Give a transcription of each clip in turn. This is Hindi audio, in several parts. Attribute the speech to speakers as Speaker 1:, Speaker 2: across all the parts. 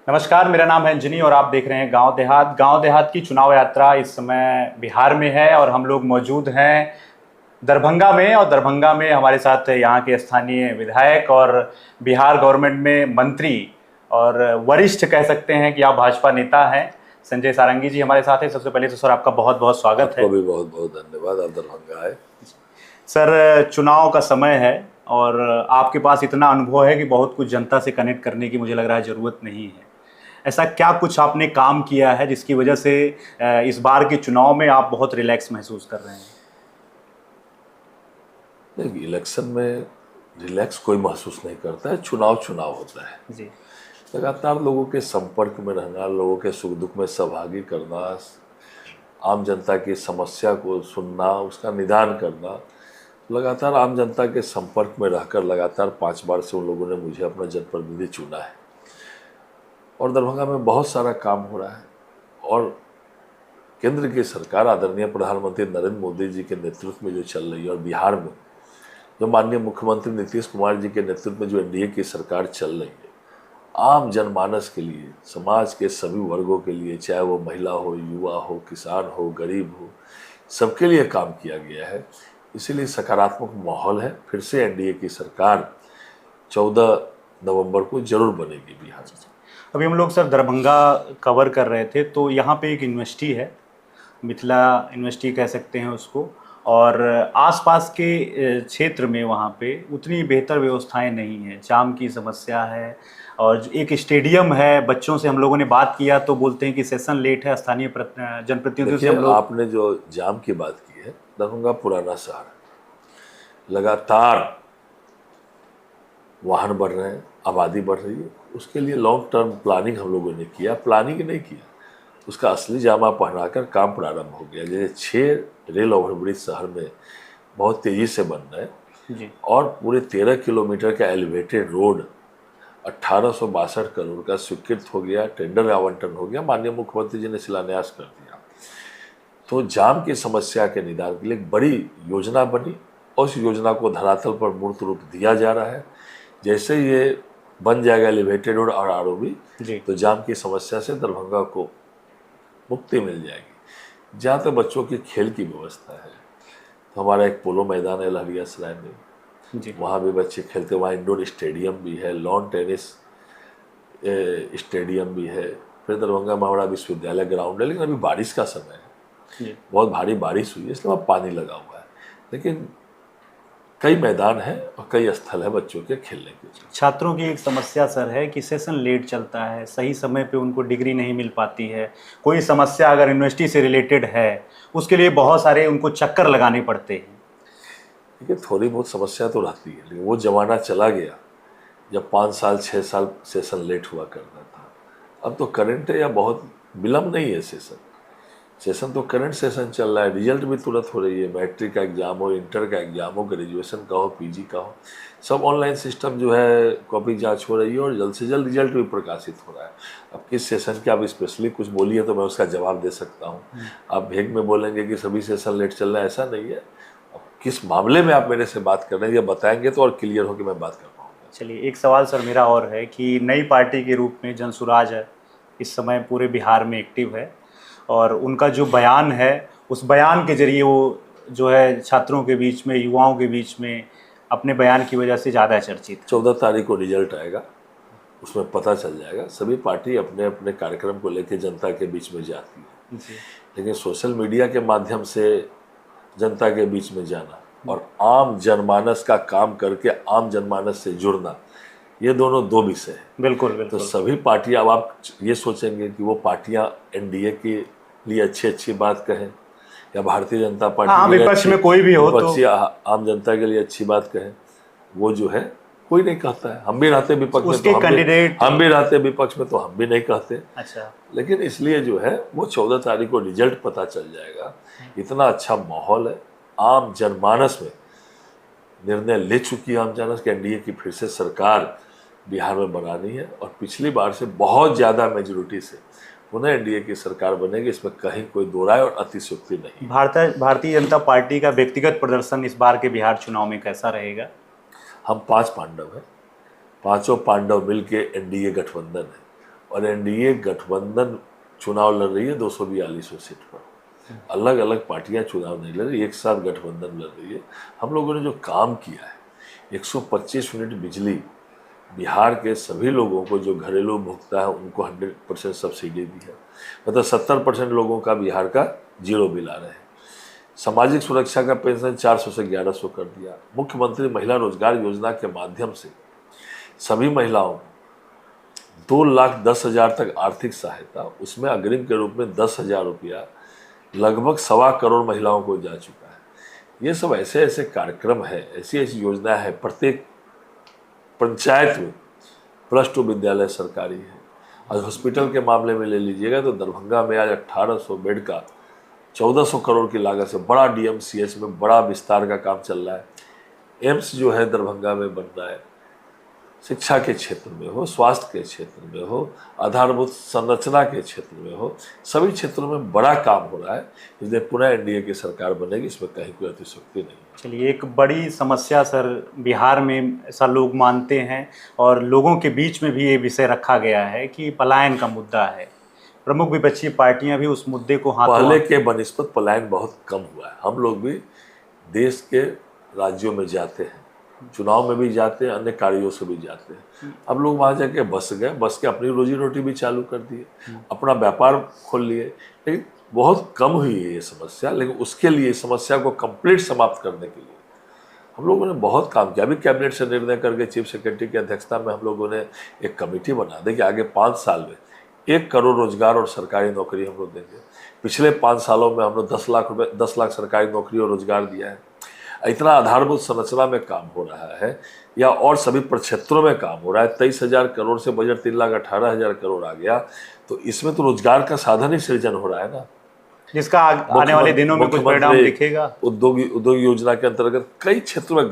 Speaker 1: नमस्कार, मेरा नाम है अंजनी और आप देख रहे हैं गांव देहात। गांव देहात की चुनाव यात्रा इस समय बिहार में है और हम लोग मौजूद हैं दरभंगा में। और दरभंगा में हमारे साथ यहाँ के स्थानीय विधायक और बिहार गवर्नमेंट में मंत्री और वरिष्ठ कह सकते हैं कि आप भाजपा नेता हैं, संजय सारंगी जी हमारे साथ हैं। सबसे पहले तो सर आपका बहुत बहुत स्वागत है।
Speaker 2: आपको भी बहुत बहुत धन्यवाद। आप दरभंगा आए।
Speaker 1: सर, चुनाव का समय है और आपके पास इतना अनुभव है कि बहुत कुछ जनता से कनेक्ट करने की मुझे लग रहा है ज़रूरत नहीं है। ऐसा क्या कुछ आपने काम किया है जिसकी वजह से इस बार के चुनाव में आप बहुत रिलैक्स महसूस कर रहे हैं?
Speaker 2: नहीं, इलेक्शन में रिलैक्स कोई महसूस नहीं करता है। चुनाव चुनाव होता है।
Speaker 1: जी।
Speaker 2: लगातार लोगों के संपर्क में रहना, लोगों के सुख दुख में सहभागी करना, आम जनता की समस्या को सुनना, उसका निदान करना, लगातार आम जनता के संपर्क में रहकर लगातार 5 बार से उन लोगों ने मुझे अपना जनप्रतिनिधि चुना है। और दरभंगा में बहुत सारा काम हो रहा है। और केंद्र की सरकार आदरणीय प्रधानमंत्री नरेंद्र मोदी जी के नेतृत्व में जो चल रही है, और बिहार में जो माननीय मुख्यमंत्री नीतीश कुमार जी के नेतृत्व में जो एनडीए की सरकार चल रही है, आम जनमानस के लिए, समाज के सभी वर्गों के लिए, चाहे वो महिला हो, युवा हो, किसान हो, गरीब हो, सबके लिए काम किया गया है। इसीलिए सकारात्मक माहौल है। फिर से एनडीए की सरकार 14 नवंबर को जरूर बनेगी बिहार में।
Speaker 1: अभी हम लोग सर दरभंगा कवर कर रहे थे, तो यहाँ पे एक यूनिवर्सिटी है, मिथिला यूनिवर्सिटी कह सकते हैं उसको। और आसपास के क्षेत्र में वहाँ पे उतनी बेहतर व्यवस्थाएं नहीं हैं, जाम की समस्या है। और एक स्टेडियम है, बच्चों से हम लोगों ने बात किया तो बोलते हैं कि सेशन लेट है। स्थानीय जनप्रतिनिधियों से
Speaker 2: देखिए,
Speaker 1: हम लोग
Speaker 2: आपने जो जाम की बात की है, दरभंगा पुराना शहर है। लगातार वाहन बढ़ रहे हैं, आबादी बढ़ रही है। उसके लिए लॉन्ग टर्म प्लानिंग हम लोगों ने किया, प्लानिंग नहीं किया, उसका असली जामा पहनाकर काम प्रारंभ हो गया। जैसे 6 रेल ओवरब्रिज शहर में बहुत तेज़ी से बन रहे हैं।
Speaker 1: जी।
Speaker 2: और पूरे 13 किलोमीटर का एलिवेटेड रोड 1862 करोड़ का स्वीकृत हो गया, टेंडर आवंटन हो गया, माननीय मुख्यमंत्री जी ने शिलान्यास कर दिया। तो जाम की समस्या के निदान के लिए एक बड़ी योजना बनी और उस योजना को धरातल पर मूर्त रूप दिया जा रहा है। जैसे ये बन जाएगा एलिवेटेड रोड और आरओबी, तो जाम की समस्या से दरभंगा को मुक्ति मिल जाएगी। जहाँ तक बच्चों की खेल की व्यवस्था है, तो हमारा एक पोलो मैदान है लहरियासराय में, वहाँ भी बच्चे खेलते। वहाँ इंडोर स्टेडियम भी है, लॉन टेनिस स्टेडियम भी है। फिर दरभंगा में हमारा विश्वविद्यालय ग्राउंड है। लेकिन अभी बारिश का समय है, बहुत भारी बारिश हुई है, इसलिए वहाँ पानी लगा हुआ है। लेकिन कई मैदान हैं और कई स्थल है बच्चों के खेलने के।
Speaker 1: छात्रों की एक समस्या सर है कि सेशन लेट चलता है, सही समय पे उनको डिग्री नहीं मिल पाती है। कोई समस्या अगर यूनिवर्सिटी से रिलेटेड है, उसके लिए बहुत सारे उनको चक्कर लगाने पड़ते हैं।
Speaker 2: देखिए, थोड़ी बहुत समस्या तो रहती है, लेकिन वो ज़माना चला गया जब 5 साल 6 साल सेशन लेट हुआ करता था। अब तो करंट है, या बहुत विलम्ब नहीं है सेशन तो करंट सेशन चल रहा है। रिजल्ट भी तुरंत हो रही है। मैट्रिक का एग्जाम हो, इंटर का एग्जाम हो, ग्रेजुएशन का हो, पीजी का हो, सब ऑनलाइन सिस्टम जो है, कॉपी जांच हो रही है और जल्द से जल्द रिजल्ट भी प्रकाशित हो रहा है। अब किस सेशन के आप स्पेशली कुछ बोलिए तो मैं उसका जवाब दे सकता हूँ। आप भेग में बोलेंगे कि सभी सेशन लेट चल रहा है, ऐसा नहीं है। अब किस मामले में आप मेरे से बात कर रहे हैं, ये बताएंगे तो और क्लियर हो कि मैं बात कर पाऊँगा।
Speaker 1: चलिए, एक सवाल सर मेरा और है कि नई पार्टी के रूप में जनसुराज है, इस समय पूरे बिहार में एक्टिव है और उनका जो बयान है, उस बयान के जरिए वो जो है छात्रों के बीच में, युवाओं के बीच में अपने बयान की वजह से ज़्यादा चर्चित है।
Speaker 2: 14 तारीख को रिजल्ट आएगा, उसमें पता चल जाएगा। सभी पार्टी अपने अपने कार्यक्रम को लेकर जनता के बीच में जाती है, लेकिन सोशल मीडिया के माध्यम से जनता के बीच में जाना और आम जनमानस का काम करके आम जनमानस से जुड़ना, ये दोनों दो विषय हैं।
Speaker 1: बिल्कुल
Speaker 2: तो
Speaker 1: बिल्कुल।
Speaker 2: सभी पार्टियां, अब आप ये सोचेंगे कि वो पार्टियां एनडीए के लिए अच्छी अच्छी बात कहें या भारतीय जनता पार्टी
Speaker 1: हाँ,
Speaker 2: के लिए
Speaker 1: विपक्ष में कोई भी हो तो
Speaker 2: विपक्षी आम जनता के लिए अच्छी बात कहें, वो जो है कोई नहीं कहता है। हम भी रहते विपक्ष में
Speaker 1: उसके
Speaker 2: तो
Speaker 1: कैंडिडेट
Speaker 2: हम भी रहते विपक्ष में तो हम भी नहीं कहते।
Speaker 1: अच्छा।
Speaker 2: लेकिन इसलिए जो है वो 14 तारीख को रिजल्ट पता चल जाएगा। इतना अच्छा माहौल है, आम जनमानस में निर्णय ले चुकी है आम जनमानस के एनडीए की फिर से सरकार बिहार में बनानी है और पिछली बार से बहुत ज़्यादा मेजोरिटी से पुनः एनडीए की सरकार बनेगी। इसमें कहीं कोई दो राय और अतिशयोक्ति नहीं।
Speaker 1: भारतीय जनता पार्टी का व्यक्तिगत प्रदर्शन इस बार के बिहार चुनाव में कैसा रहेगा?
Speaker 2: हम 5 पांडव हैं, पांचों पांडव मिलके एनडीए गठबंधन है और एनडीए गठबंधन चुनाव लड़ रही है 242 सीट पर। अलग अलग पार्टियां चुनाव नहीं लड़ रही, एक साथ गठबंधन लड़ रही है। हम लोगों ने जो काम किया है, 125 यूनिट बिजली बिहार के सभी लोगों को जो घरेलू उपभोक्ता है उनको 100% सब्सिडी दी है। मतलब 70% लोगों का बिहार का जीरो बिल आ रहे हैं। सामाजिक सुरक्षा का पेंशन 400 से 1100 कर दिया। मुख्यमंत्री महिला रोजगार योजना के माध्यम से सभी महिलाओं को 2,10,000 तक आर्थिक सहायता, उसमें अग्रिम के रूप में 10,000 रुपया लगभग 1.25 करोड़ महिलाओं को जा चुका है। ये सब ऐसे ऐसे कार्यक्रम है, ऐसी ऐसी योजना है। प्रत्येक पंचायत में +2 विद्यालय सरकारी है। आज हॉस्पिटल के मामले में ले लीजिएगा तो दरभंगा में आज 1800 बेड का 1400 करोड़ की लागत से बड़ा डीएमसीएच में बड़ा विस्तार का काम चल रहा है। एम्स जो है दरभंगा में बन रहा है। शिक्षा के क्षेत्र में हो, स्वास्थ्य के क्षेत्र में हो, आधारभूत संरचना के क्षेत्र में हो, सभी क्षेत्रों में बड़ा काम हो रहा है। इसलिए पुनः एनडीए की सरकार बनेगी, इसमें कहीं कोई अतिशयोक्ति नहीं है।
Speaker 1: चलिए, एक बड़ी समस्या सर बिहार में ऐसा लोग मानते हैं और लोगों के बीच में भी ये विषय रखा गया है कि पलायन का मुद्दा है। प्रमुख विपक्षी पार्टियां भी उस मुद्दे को
Speaker 2: पहले के बनिस्बत पलायन बहुत कम हुआ है। हम लोग भी देश के राज्यों में जाते हैं, चुनाव में भी जाते हैं, अन्य कार्यों से भी जाते हैं। अब लोग वहाँ जाके बस गए, बस के अपनी रोजी रोटी भी चालू कर दिए, अपना व्यापार खोल लिए। लेकिन बहुत कम हुई है ये समस्या। लेकिन उसके लिए समस्या को कंप्लीट समाप्त करने के लिए हम लोगों ने बहुत काम किया। अभी कैबिनेट से निर्णय करके चीफ सेक्रेटरी की अध्यक्षता में हम लोगों ने एक कमेटी बना दी कि आगे 5 साल में 1 करोड़ रोजगार और सरकारी नौकरी हम लोग देंगे। पिछले 5 सालों में हम लोग 10 लाख सरकारी नौकरी और रोजगार दिया है। इतना आधारभूत संरचना में काम हो रहा है या और सभी प्रक्षेत्रों में काम हो रहा है। 23,000 करोड़ से बजट 3,18,000 करोड़ आ गया, तो इसमें तो रोजगार का साधन ही सृजन हो रहा है ना,
Speaker 1: जिसका आने वाले दिनों में कुछ परिणाम दिखेगा।
Speaker 2: उद्योग योजना के अंतर्गत कई क्षेत्रों में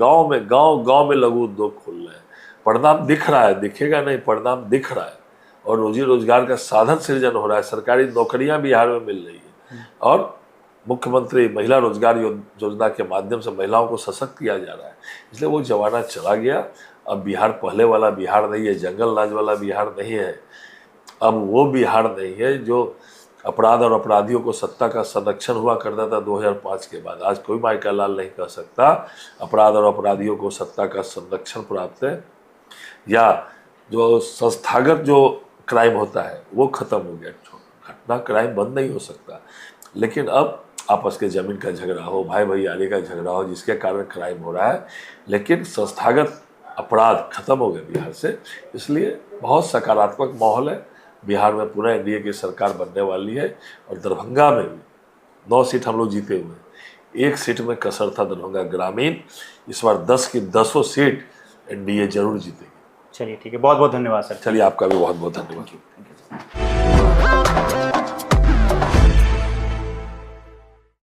Speaker 2: गांव में लघु उद्योग खोल रहे हैं। परिणाम दिख रहा है, दिखेगा नहीं, परिणाम दिख रहा है। और रोजी रोजगार का साधन सृजन हो रहा है। सरकारी नौकरियां बिहार में मिल रही है और मुख्यमंत्री महिला रोजगार योजना के माध्यम से महिलाओं को सशक्त किया जा रहा है। इसलिए वो जमाना चला गया। अब बिहार पहले वाला बिहार नहीं है, जंगल राज वाला बिहार नहीं है। अब वो बिहार नहीं है जो अपराध और अपराधियों को सत्ता का संरक्षण हुआ करता था 2005 के बाद। आज कोई माइका लाल नहीं कह सकता अपराध और अपराधियों को सत्ता का संरक्षण प्राप्त है, या जो संस्थागत जो क्राइम होता है वो खत्म हो गया। घटना क्राइम बंद नहीं हो सकता, लेकिन अब आपस के जमीन का झगड़ा हो, भाई भैयारी का झगड़ा हो, जिसके कारण क्राइम हो रहा है, लेकिन संस्थागत अपराध खत्म हो गए बिहार से। इसलिए बहुत सकारात्मक माहौल है। बिहार में पुनः एनडीए की सरकार बनने वाली है और दरभंगा में भी 9 सीट हम लोग जीते हुए हैं। 1 सीट में कसर था दरभंगा ग्रामीण। इस बार 10 की 10 सीट एनडीए जरूर जीतेगी।
Speaker 1: चलिए ठीक है, बहुत बहुत धन्यवाद सर।
Speaker 2: चलिए, आपका भी बहुत बहुत धन्यवाद।